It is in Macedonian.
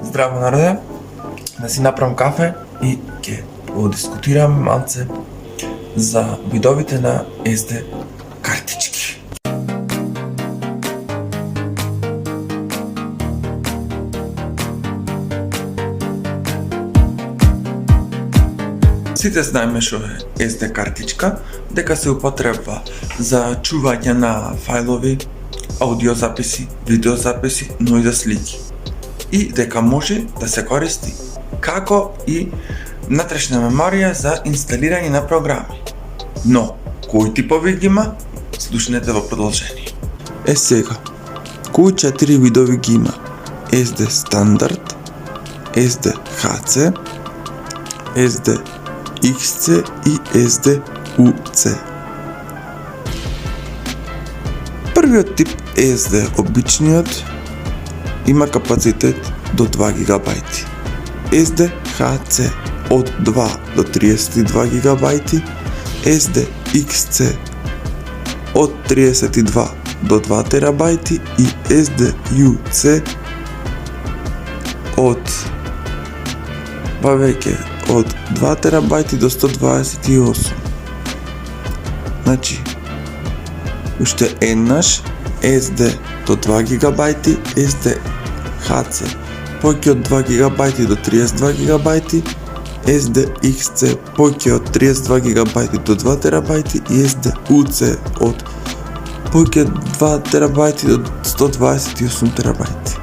Здраво народе, да си направам кафе и ќе подискутирам малце за видовите на SD картички. Сите знаеме што е SD картичка, дека се употребва за чување на фајлови, аудиозаписи, видеозаписи, но и за слики. И дека може да се користи како и внатрешна меморија за инсталирање на програми. Но, кои типови ги има, слушнете во продолжение. Сега, кои 4 видови ги има? SD стандард, SD HC, SD XC и SD UC. Првиот тип SD, обичниот, има капацитет до 2 ГБ. SD HC од 2 до 32 ГБ, SD XC од 32 до 2 ТБ и SD UC од од 2 ТБ до 128. Значи, уште еднаш SD до 2 ГБ, SD HC поќе од 2 ГБ до 32 ГБ, SD XC поќе од 32 ГБ до 2 ТБ и SD UC од поќе од 2 ТБ до 128 ТБ.